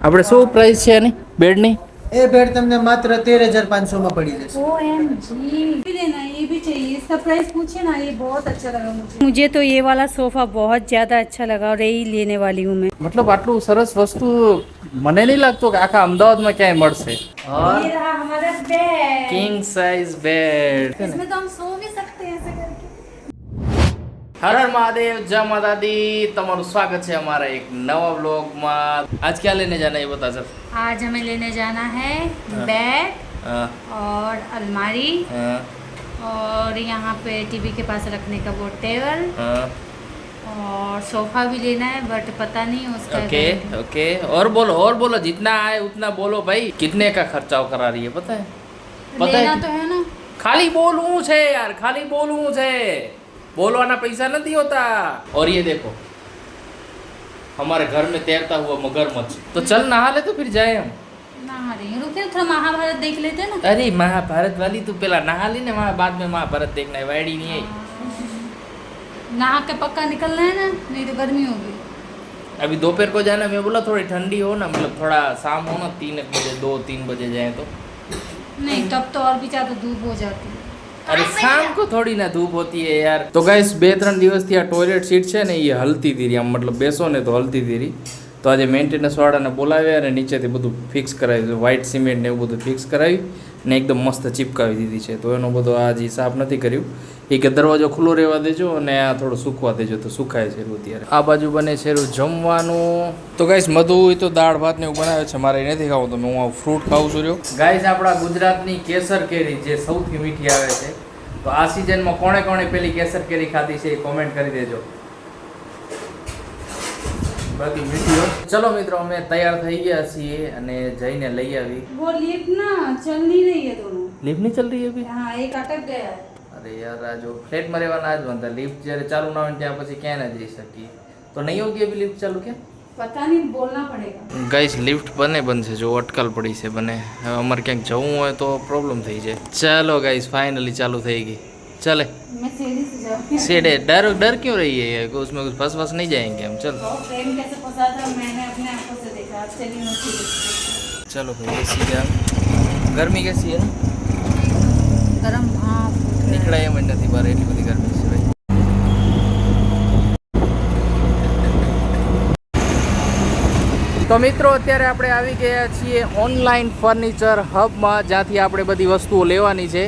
આપણે શું પ્રાઇસ છે આની બેડની? ये बेड तुमने मात्र 13,500 में पड़ी जैसे। OMG भी देना, ये भी चाहिए। इसका प्राइस पूछे ना, ये बहुत अच्छा लगा मुझे तो ये वाला सोफा बहुत ज्यादा अच्छा लगा और यही लेने वाली हूँ मैं। મતલબ આટલું સરસ વસ્તુ મને નહીં લાગતું કે આખા અમદાવાદમાં ક્યાંય મળશે. ये रहा हमारा बेड। King size bed. इसमें तो हम सो भी सकते हैं ऐसे करके। હર હર મહાદેવ, જય માતા દી. તમારું સ્વાગત છે અમારા એક નવા વ્લોગમાં. આજ ક્યાં લેને જાના એ બતા સર. आज हमें लेने जाना है बेड और अलमारी और यहाँ पे टीवी के पास रखने का वो टेबल और सोफा भी लेना है, बट पता नहीं उसका ओके ओके. और बोलो जितना आए उतना बोलो भाई. कितने का खर्चा करा रही है पता है? लेना तो है ना। खाली बोलूं छे यार, खाली बोलूं छे. बोलवाना पैसा नहीं होता. और ये देखो हमारे घर में तैरता हुआ मगरमच्छ. तो चल नहा ले तो फिर जाए हम. नहा रही हूँ, रुकिए थोड़ा महाभारत देख लेते हैं ना। अरे महाभारत वाली तू पहला नहा ली ना, बाद में महाभारत देखना है. वायडी नहीं है नहा के पक्का निकलना है ना, नहीं तो गर्मी होगी। अभी दोपहर को जाना. मैं बोला थोड़ी ठंडी हो ना, मतलब थोड़ा शाम हो ना, 3 बजे 2-3 बजे जाए तो. नहीं तब तो और भी ज़्यादा धूप हो जाती है। अरे शाम को थोड़ी ना धूप होती है यार. तो गाइस 2-3 દિવસથી આ ટોયલેટ સીટ છે ને એ હલતી હતી રહી, આમ મતલબ બેસો ને તો હલતી હતી રહી. તો આજે મેન્ટેનન્સ વાળાને બોલાવ્યા અને નીચેથી બધું ફિક્સ કરાવ્યું, વ્હાઇટ સિમેન્ટ ને એવું બધું ફિક્સ કરાવી ને એકદમ મસ્ત ચીપકાવી દીધી છે. તો એનો બધો આજે સાફ નથી કર્યું. એ કે દરવાજો ખુલ્લો રહેવા દેજો અને આ થોડું સૂકવા દેજો તો સુકાય છે એવું. ત્યારે આ બાજુ બને છે જમવાનું. તો ગાઈસ મધુ હોય તો દાળ ભાત ને એવું બનાવે છે, મારે નથી ખાવું તો હું ફ્રૂટ ખાઉં છું રહ્યો. ગાઈસ આપણા ગુજરાતની કેસર કેરી જે સૌથી મીઠી આવે છે, તો આ સિઝનમાં કોણે કોણે પેલી કેસર કેરી ખાધી છે એ કોમેન્ટ કરી દેજો. બાકી મીઠી હોય. ચલો મિત્રો અમે તૈયાર થઈ ગયા છીએ અને જઈને લઈ આવી. वो लिफ्ट ना चल नहीं रही है दोनों। લિફ્ટ નહીં ચાલ રહી અભી? हाँ एक अटक गया है। અરે યાર આ જો ફ્લેટમાં રહેવાના જ બનતા. લિફ્ટ જ્યારે ચાલુ ના હોય ત્યાં પછી ક્યાં ના જઈ શકીએ. તો નહીં હોગી અભી લિફ્ટ ચાલુ ક્યાં? पता नहीं, बोलना पड़ेगा। ગાઈસ લિફ્ટ બને બંધ છે, જો અટકાલ પડી છે બને. હવે અમારે ક્યાંક જવું હોય તો પ્રોબ્લેમ થઈ જાય. ચાલો ગાઈસ ફાઇનલી ચાલુ થઈ ગઈ. चले मैं सीढ़ी से जाऊंगी। सीधे डर क्यों रही है कि उसमें कुछ फंस फंस नहीं जाएंगे हम. चल ट्रेन कैसे फंसा था मैंने अपने आंखों से देखा। आज चली मैं सीढ़ी से। चलो भाई एसी का. गर्मी कैसी है? गरम भाप નીકળાય એમ જ નથી બહાર, એટલી બધી ગરમી છે ભાઈ. તો મિત્રો અત્યારે આપણે આવી ગયા છીએ ઓનલાઈન ફર્નિચર હબમાં, જ્યાંથી આપણે બધી વસ્તુઓ લેવાની છે.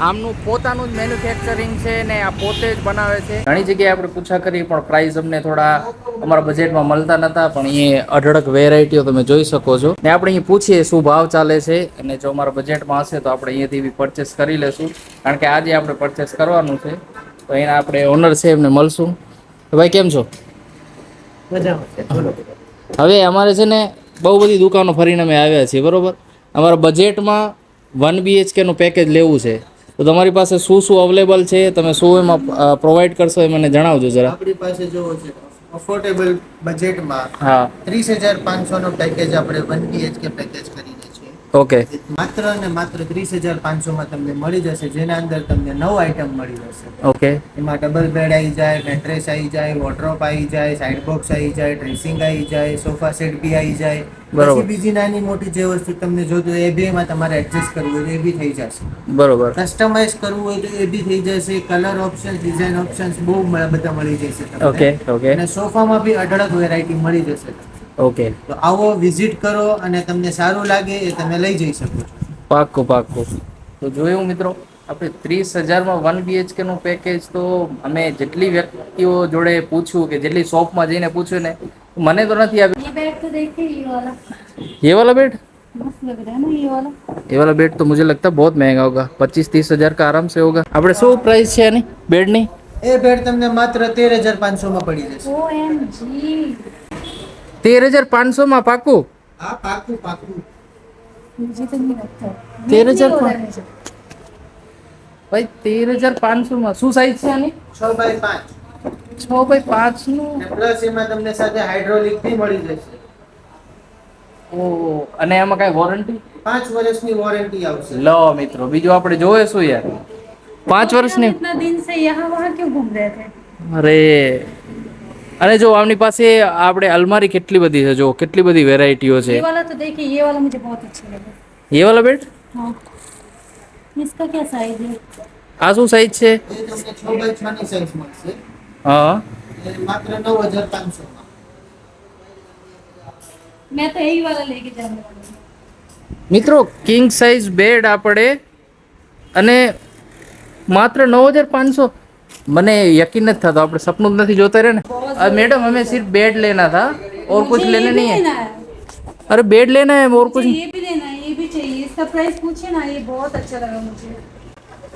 આમનું પોતાનું જ મેન્યુફેક્ચરિંગ છે ને આ પોતે જ બનાવે છે. ઘણી જગ્યાએ આપણે પૂછા કરી પણ પ્રાઇસ અમને થોડા અમારા બજેટમાં મળતા નહોતા, પણ અહીંયા અઢળક વેરાયટીઓ તમે જોઈ શકો છો. ને આપણે અહીં પૂછીએ શું ભાવ ચાલે છે, અને જો અમારા બજેટમાં હશે તો આપણે અહીંયાથી બી પરચેસ કરી લેશું, કારણ કે આજે આપણે પરચેસ કરવાનું છે. તો એના આપણે ઓનર છે એમને મળશું. તો ભાઈ કેમ છો? હવે અમારે છે ને બહુ બધી દુકાનો ફરીને અમે આવ્યા છીએ, બરોબર. અમારા બજેટમાં 1 BHK નું પેકેજ લેવું છે. તો તમારી પાસે શું શું અવેલેબલ છે, તમે શું એમાં પ્રોવાઈડ કરશો એ મને જણાવજો જરા. આપણી પાસે જો છે અફોર્ડેબલ બજેટમાં હા 30,500 નો પેકેજ આપણે 1 BHK પેકેજ કરીને છે. ઓકે. માત્ર અને માત્ર 30,500 માં તમને મળી જશે, જેના અંદર તમને 9 આઈટમ મળી જશે. ઓકે. એમાં ડબલ બેડ આવી જાય, મેટ્રેસ આવી જાય, વોર્ડરોબ આવી જાય, સાઇડ બોક્સ આવી જાય, ડ્રેસિંગ આવી જાય, સોફા સેટ બી આવી જાય. બરોબર. પછી બીજી નાની મોટી જે વસ્તુ તમને જોતું હોય એ બેમાં તમારે એડજસ્ટ કરવું હોય તો એ બી થઈ જશે. બરોબર. કસ્ટમાઇઝ કરવું હોય તો એ બી થઈ જશે. કલર ઓપ્શન, ડિઝાઇન ઓપ્શન્સ બહુ બધા મળી જશે તમને. ઓકે ઓકે અને સોફામાં બી અઢળક વેરાયટી મળી જશે. ઓકે. તો આવો વિઝિટ કરો અને તમને સારું લાગે એ તમે લઈ જઈ શકો છો. પાક્કું પાક્કું. તો જોયું મિત્રો, આપણે 30,000માં 1 BHK નું પેકેજ. તો અમે જેટલી વ્યક્તિઓ જોડે પૂછ્યું કે જેટલી શોપમાં જઈને પૂછ્યું ને, મને તો નથી આવ્યું. ये बेड तो देखिए, ये वाला ये वाला बेड? मस्त लग रहा है ना ये वाला। ये वाला बेड तो मुझे लगता है बहुत महंगा होगा. 25-30 हज़ार का आराम से होगा. આપણે શું પ્રાઇસ છે આની બેડની? એ બેડ તમને માત્ર 13,500 માં પડી જશે. OMG 13,500 માં પાકું? હા પાકું પાકું. मुझे तो नहीं लगता 13,500 ભાઈ 13,500 માં શું સાઈઝ છે આની? 6x5 6x5 નું. પ્લસ એમાં તમને સાથે હાઇડ્રોલિક બી મળી જશે. ઓહ, અને એમાં કઈ વોરંટી? 5 વર્ષની વોરંટી આવશે. લો મિત્રો, બીજું આપણે જોવે શું યાર? 5 વર્ષની? इतना दिन से यहाँ वहाँ क्यों घूम रहे थे? અરે અને જો આમની પાસે આપણે અલમારી કેટલી બધી છે, જો કેટલી બધી વેરાયટીઓ છે. ये वाला तो देखिए, ये वाला मुझे बहुत अच्छा लगा. ये वाला बेड हाँ, इसका क्या साइज है? આ શું સાઈઝ છે? એ તમને 6x6 ની સાઈઝ મળશે. હા એ માત્ર 9500 માં. मैं तो यही वाला लेके जाने वाली हूँ. મિત્રો કિંગ સાઇઝ બેડ આપણે અને માત્ર 9500. મને યकीन नहीं था, तो આપણે સપનું જ નથી જોતા રહે ને. मैडम हमें सिर्फ बेड लेना था और कुछ मुझे लेना ये भी नहीं है. लेना है. अरे बेड लेना है और कुछ मुझे ये भी लेना है, ये भी चाहिए. इसका प्राइस पूछे ना, ये बहुत अच्छा लगा मुझे.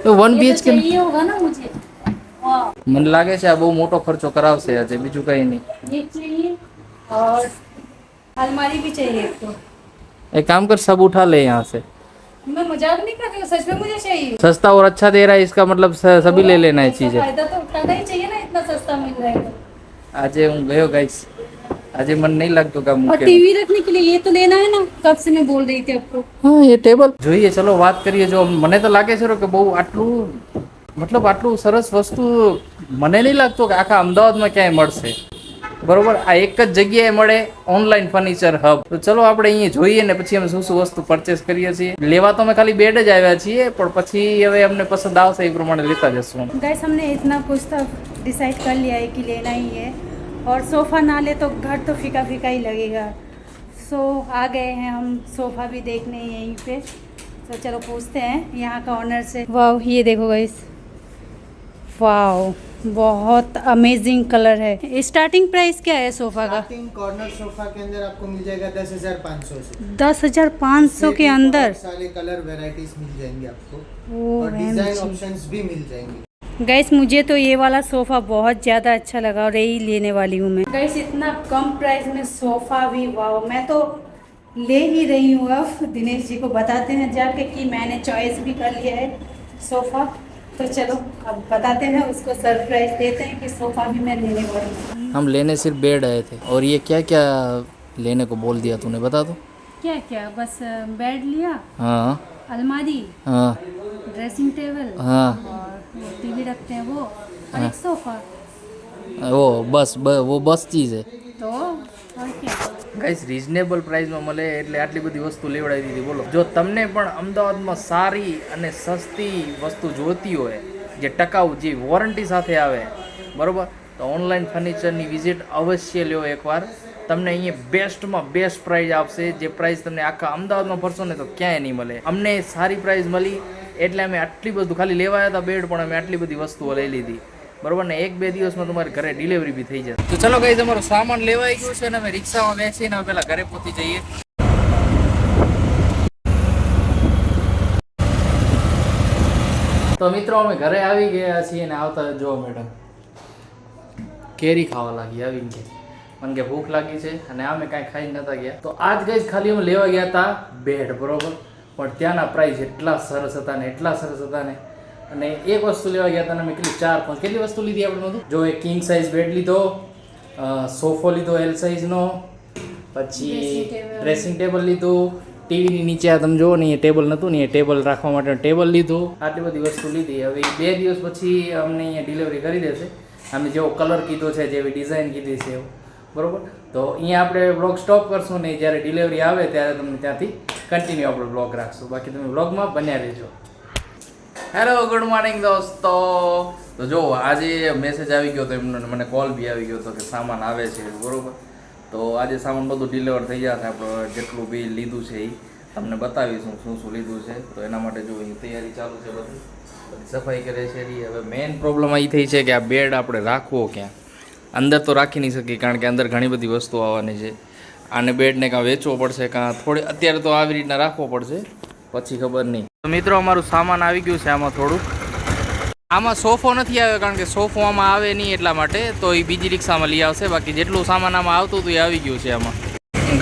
तो 1 ये तो BHK चाहिए होगा ना मुझे. हाँ, મને લાગે છે આ બહુ મોટો ખર્ચો કરાવશે આજે, બીજું કઈ નહીં. ये चाहिए और अलमारी भी चाहिए एक तो. एक काम कर, सब उठा ले यहाँ से. मैं मजाक नहीं कर रही हूँ, सच में मुझे चाहिए. सस्ता और अच्छा दे रहा है, इसका मतलब सभी ले लेना है इसका चीजें. फायदा तो उठाना ही चाहिए ना, इतना सस्ता मिल रहा है तो. આજે હું ગયો ગાઈસ, આજે મને નહીં લાગતું કે આ और મૂકે. टीवी रखने के लिए ये तो लेना है ना, कब से मैं बोल रही थी आपको. હા એ ટેબલ જોઈએ, ચલો વાત કરીએ. જો મને તો લાગે છે કે બહુ આટલું મતલબ આટલું સરસ વસ્તુ મને નહીં લાગતું કે આખા અમદાવાદમાં ક્યાંય મળશે. બરોબર, આ એક જ જગ્યાએ મળે, ઓનલાઈન ફર્નિચર હબ. તો ચલો આપણે અહીંયા જોઈએ ને પછી અમે શું શું વસ્તુ પરચેસ કરીએ છીએ. લેવા તો અમે ખાલી બેડ જ આવ્યા છીએ, પણ પછી હવે અમને પસંદ આવશે એ પ્રમાણે લેતા જશું. गैस हमने इतना कुछ तो डिसाइड कर लिया है कि लेना ही है, और सोफ़ा ना ले तो घर तो फीका फीका ही लगेगा. सो आ गए हैं हम सोफ़ा भी देखने यहीं पे. तो चलो पूछते हैं यहाँ का ऑनर से. वाह, ये देखो गैस, वाह बहुत अमेजिंग कलर है. स्टार्टिंग प्राइस क्या है सोफ़ा का? स्टार्टिंग कॉर्नर सोफा के अंदर आपको मिल जाएगा 10,500 से. 10,500 के अंदर. बहुत सारे कलर वैरायटीज मिल जाएंगे आपको, ओह, और डिजाइन OMG. ऑप्शंस भी मिल जाएंगे. गैस मुझे तो ये वाला सोफ़ा बहुत ज़्यादा अच्छा लगा और यही लेने वाली हूँ मैं. गैस इतना कम प्राइस में सोफ़ा भी, वाह, मैं तो ले ही रही हूँ. अब दिनेश जी को बताते हैं जाके कि मैंने चॉइस भी कर लिया है सोफ़ा. तो चलो अब बताते हैं, उसको सरप्राइज देते हैं कि सोफ़ा भी मैं लेने वाली हूँ. हम लेने सिर्फ बेड आए थे, और ये क्या क्या लेने को बोल दिया तूने, बता दो. क्या क्या, बस बेड लिया, हाँ अलमारी, हाँ ड्रेसिंग टेबल, हाँ, और टीवी रखते हैं वो, और एक सोफ़ा. वो बस चीज़ है. तो और क्या. ગાઈસ રીઝનેબલ પ્રાઇસમાં મળે એટલે આટલી બધી વસ્તુ લેવડાવી દીધી. બોલો, જો તમને પણ અમદાવાદમાં સારી અને સસ્તી વસ્તુ જોતી હોય, જે ટકાઉ, જે વોરંટી સાથે આવે, બરોબર, તો ઓનલાઈન ફર્નિચરની વિઝિટ અવશ્ય લ્યો એકવાર. તમને અહીંયા બેસ્ટમાં બેસ્ટ પ્રાઇસ આપશે, જે પ્રાઇસ તમને આખા અમદાવાદમાં ફરશો ને તો ક્યાંય નહીં મળે. અમને સારી પ્રાઇસ મળી એટલે અમે આટલી બધું ખાલી લેવા આવ્યા હતા બેડ, પણ અમે આટલી બધી વસ્તુઓ લઈ લીધી. બરોબર ને, 1-2 દિવસમાં તમારે ઘરે ડિલિવરી બી થઈ જશે. તો ચલો ગાઈસ, અમારો સામાન લેવાઈ ગયો છે અને અમે રિક્ષામાં બેસીને હવે પહેલા ઘરે પહોંચી જઈએ. તો મિત્રો અમે ઘરે આવી ગયા છીએ અને આવતા જો મેડમ કેરી ખાવા લાગી આવીને કે મને કે ભૂખ લાગી છે, અને અમે કાંઈ ખાઈ નતા ગયા. તો આજ ગાઈસ ખાલી અમે લેવા ગયા હતા બેડ, બરોબર, પણ ત્યાંના પ્રાઇસ એટલા સરસ હતા ને, એટલા સરસ હતા ને. અને એક વસ્તુ લેવા ગયા હતા ને અમે કેટલી વસ્તુ લીધી આપણે બધું. જો એક કિંગ સાઇઝ બેડ લીધો, સોફો લીધો L સાઇઝનો, પછી ડ્રેસિંગ ટેબલ લીધું, ટીવીની નીચે આ તમે જુઓ ને એ ટેબલ નહોતું ને, એ ટેબલ રાખવા માટે ટેબલ લીધું. આટલી બધી વસ્તુ લીધી. હવે 2 દિવસ પછી અમને અહીંયા ડિલિવરી કરી દેશે. અમે જેવો કલર કીધો છે, જેવી ડિઝાઇન કીધી છે એવું, બરોબર. તો અહીંયા આપણે બ્લોગ સ્ટોપ કરશું ને જ્યારે ડિલિવરી આવે ત્યારે તમને ત્યાંથી કન્ટિન્યુ આપણે બ્લોગ રાખશું. બાકી તમે બ્લોગમાં બન્યા રહેજો. હેલો, ગુડ મોર્નિંગ દોસ્તો. તો જો આજે મેસેજ આવી ગયો હતો એમનો, મને કોલ બી આવી ગયો હતો કે સામાન આવે છે, બરોબર. તો આજે સામાન બધું ડિલિવર થઈ જશે. આપણે જેટલું બી લીધું છે એ તમને બતાવીશું શું શું લીધું છે. તો એના માટે જો અહીં તૈયારી ચાલુ છે, બધી સફાઈ કરે છે. હવે મેઇન પ્રોબ્લેમ એ થઈ છે કે આ બેડ આપણે રાખવો ક્યાં. અંદર તો રાખી નહીં શકીએ કારણ કે અંદર ઘણી બધી વસ્તુઓ આવવાની છે. આને બેડને કાં વેચવો પડશે, કાં થોડી અત્યારે તો આવી રીતના રાખવો પડશે, પછી ખબર નહીં. તો મિત્રો અમારું સામાન આવી ગયું છે. આમાં થોડુંક, આમાં સોફો નથી આવ્યો કારણ કે સોફો આમાં આવે નહીં, એટલા માટે તો એ બીજી રિક્ષામાં લઈ આવશે. બાકી જેટલું સામાન આમાં આવતું હતું એ આવી ગયું છે આમાં.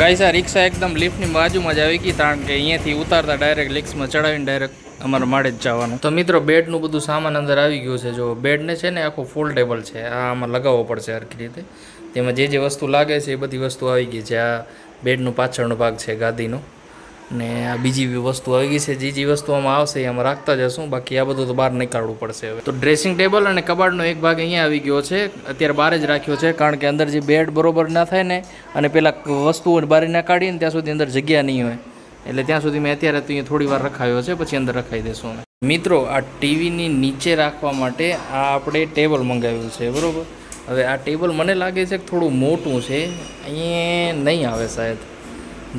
ગાઈસ આ રિક્ષા એકદમ લિફ્ટની બાજુમાં જ આવી ગઈ, કારણ કે અહીંયાથી ઉતારતા ડાયરેક્ટ લિફ્ટમાં ચડાવીને ડાયરેક્ટ અમારે માળે જ જવાનું. તો મિત્રો બેડનું બધું સામાન અંદર આવી ગયું છે. જો બેડને છે ને આખું ફોલ્ડેબલ છે, આ આમાં લગાવવો પડશે હરખી રીતે. તેમાં જે વસ્તુ લાગે છે એ બધી વસ્તુ આવી ગઈ છે. આ બેડનું પાછળનો ભાગ છે ગાદીનો, ને આ બીજી બી વસ્તુ આવી ગઈ છે. જે વસ્તુ આમાં આવશે એ આમાં રાખતા જશું, બાકી આ બધું તો બહાર નીકાળવું પડશે હવે. તો ડ્રેસિંગ ટેબલ અને કબાટનો એક ભાગ અહીંયા આવી ગયો છે, અત્યારે બહાર જ રાખ્યો છે, કારણ કે અંદર જે બેડ બરોબર ના થાય ને અને પેલા વસ્તુઓ બહાર ના કાઢીએ ને ત્યાં સુધી અંદર જગ્યા નહીં હોય, એટલે ત્યાં સુધી મેં અત્યારે તો અહીંયા થોડી વાર રખાયો છે, પછી અંદર રખાઈ દેશું અમે. મિત્રો, આ ટીવીની નીચે રાખવા માટે આ આપણે ટેબલ મંગાવ્યું છે, બરાબર. હવે આ ટેબલ મને લાગે છે કે થોડું મોટું છે, અહીંયા નહીં આવે શાયદ,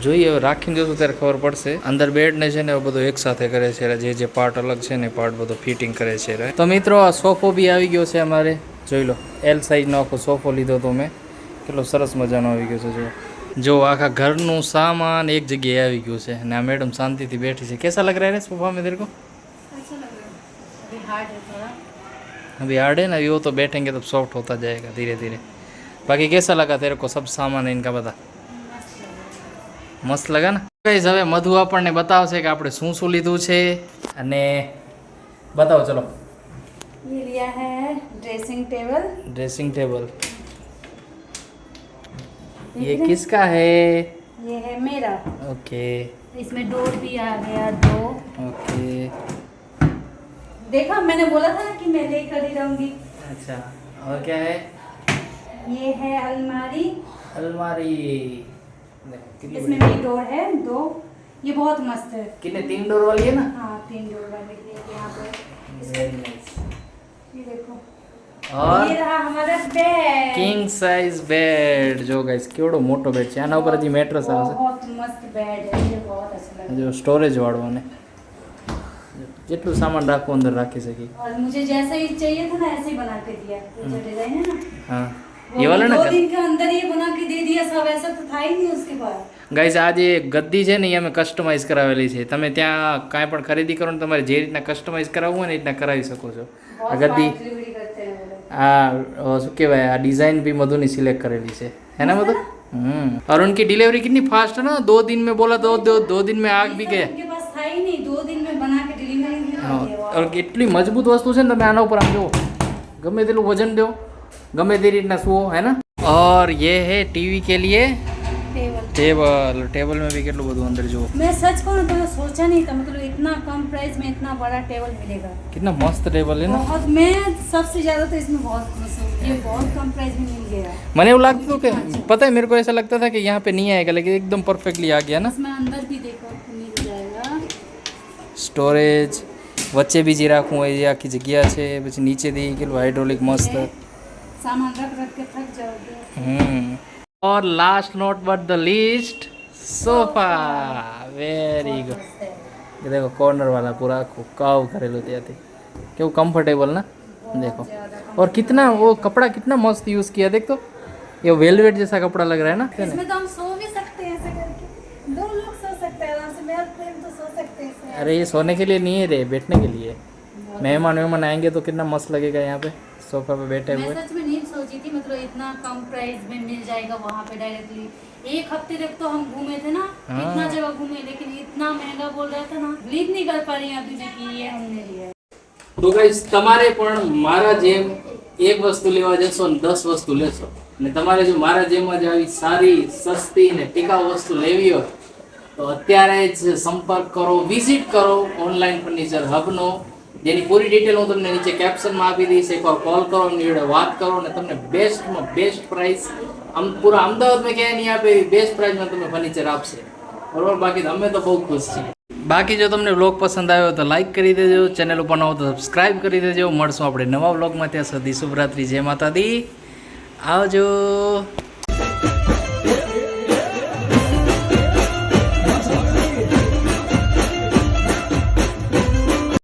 જોઈએ હવે રાખીને જોશું ત્યારે ખબર પડશે. અંદર બેડને છે ને બધું એકસાથે કરે છે, જે પાર્ટ અલગ છે ને પાર્ટ બધો ફિટિંગ કરે છે. તો મિત્રો, આ સોફો બી આવી ગયો છે અમારે, જોઈ લો. એલ સાઇઝનો આખો સોફો લીધો તો મેં, કેટલો સરસ મજાનો આવી ગયો છે. જો આખા ઘરનું સામાન એક જગ્યાએ આવી ગયું છે અને આ મેડમ શાંતિથી બેઠી છે. कैसा लग रहा है सोफा में तेरे को? अच्छा लग रहा है, अभी हार्ड है थोड़ा. अभी हार्ड है ना, अभी वो तो बैठेंगे तो सॉफ्ट होता जाएगा धीरे धीरे. बाकी कैसा लगा तेरे को सब सामान इनका बता? મસ્ત લગા ને ગાઈસ. હવે મધુ આપણને બતાવશે કે આપણે શું શું લીધું છે અને બતાવો. ચલો. ये लिया है ड्रेसिंग टेबल. ड्रेसिंग टेबल ये किसका है? ये है मेरा. ओके. इसमें डोर भी आ गया 2. ओके. देखा, मैंने बोला था कि मैं लेकर ही रहूंगी. अच्छा, और क्या है? ये है अलमारी. अलमारी. इसमें भी डोर है 2. ये बहुत मस्त है. कितने 3 डोर वाली है ना? हाँ, 3 डोर वाली है यहाँ पे. Very nice. ये देखो. और ये रहा हमारा बेड. King size bed. જો ગાઈસ કેવડો મોટો બેડ છે, આના ઉપર હજી મેટ્રેસ આવે बहुत मस्त बेड है, ये बहुत अच्छा लगा. છે. જો સ્ટોરેજ વાળો અને જેટલું સામાન રાખવું અંદર રાખી શકી. और मुझे जैसा ही चाहिए था ना ऐसे ही बना के दिया. ये जो डिजाइन है ना, હા, वो ये वाला ना 2 दिन के अंदर ये बना के दे दिया सब. ऐसा तो था ही नहीं उसके बाद. ગાઈસ, આ જે ગદ્દી છે ને એ અમે કસ્ટમાઇઝ કરાવેલી છે. તમે ત્યાં કાંઈ પણ ખરીદી કરો ને તમારે જે રીતના કસ્ટમાઇઝ કરાવવું હોય ને એ રીતના કરાવી શકો છો. આ बहुत ગદ્દી, फास्ट डिलीवरी करते हैं वो लोग. આ શું કહેવાય, આ ડિઝાઇન भी मधु ने सिलेक्ट करेली છે, है ना मधु? और उनकी डिलीवरी कितनी फास्ट है ना, 2 दिन में बोला तो 2 दिन में आग भी ये सब गया. उनके पास था ही नहीं. 2 दिन में बना के डिलीवरी भी कर दिया. और કેટલી મજબૂત વસ્તુ છે ને, તમે આના ઉપર આમ જુઓ, ગમે તેટલું વજન દો, ગમે તે રીતના સુવો, है ना. और ये है टीवी के लिए टेबल. टेबल में भी કેટલું બધું અંદર જુઓ. मैं सच कहूँ तो मैं सोचा नहीं था, मतलब इतना कम प्राइस में इतना बड़ा टेबल मिलेगा. कितना मस्त टेबल है ना. बहुत, मैं सबसे ज्यादा तो इसमें बहुत खुश हूँ. ये बहुत कम प्राइस में मिल गया. મને એવું લાગતું હતું કે पता है मेरे को ऐसा लगता था कि यहाँ पे नहीं आएगा, लेकिन एकदम परफेक्टली आ गया ना. इसमें अंदर भी देखो मिल जाएगा. સ્ટોરેજ વચ્ચે બીજી રાખવું હોય એ આખી જગ્યા છે, પછી નીચેથી કેટલું હાઇડ્રોલિક મસ્ત. सामान रख रख के थक जाओगे. और last not but the least, sofa. Very good. ये देखो कॉर्नर वाला पूरा काव करेलो ત્યાંથી કેવું कंफर्टेबल ना. देखो और कितना वो कपड़ा कितना मस्त यूज़ किया. देख तो ये वेलवेट जैसा कपड़ा लग रहा है ना. इसमें तो हम सो भी सकते हैं ऐसे करके. 2 लोग सो सकते हैं आराम से. मेरा प्रेम तो सो सकते हैं इसमें. अरे ये सोने के लिए नहीं है रे, बैठने के लिए. मेहमान आएंगे तो कितना मस्त लगेगा यहाँ पे सोफा पे बैठे मैं हुए. सच में नहीं सोची थी, मतलब इतना कम प्राइस में मिल जाएगा वहाँ पे डायरेक्टली. 1 हफ्ते तक तो हम घूमे थे ना, हाँ. इतना जगह घूमे, लेकिन इतना महंगा बोल रहा था ना, बिलीव नहीं कर पा रही हैं अभी भी कि ये हमने लिया है. તો ગાઈસ, તમારે પણ મારા જેમ એક વસ્તુ લેવા જશો ને 10 વસ્તુ લેશો, અને તમારે જો મારા જેમ જ આવી સારી, સસ્તી ને ટીકાઉ વસ્તુ લેવી હોય તો અત્યારે જ સંપર્ક કરો, વિઝિટ કરો ઓનલાઈન ફર્નિચર હબનો, જેની પૂરી ડિટેલ હું તમને નીચે કેપ્શનમાં આપી દઈશ. એકવાર કોલ કરો, એમની જોડે વાત કરો અને તમને બેસ્ટમાં બેસ્ટ પ્રાઇસ, પૂરા અમદાવાદમાં ક્યાંય નહીં આપે એવી બેસ્ટ પ્રાઇસમાં તમને ફર્નિચર આપશે, બરોબર. બાકી તો અમે તો બહુ ખુશ છીએ. બાકી જો તમને વ્લોગ પસંદ આવ્યો તો લાઈક કરી દેજો, ચેનલ ઉપર નવો તો સબસ્ક્રાઈબ કરી દેજો. મળશું આપણે નવા વ્લોગમાં. ત્યાં સુધી શુભરાત્રી, જય માતા દી, આવજો.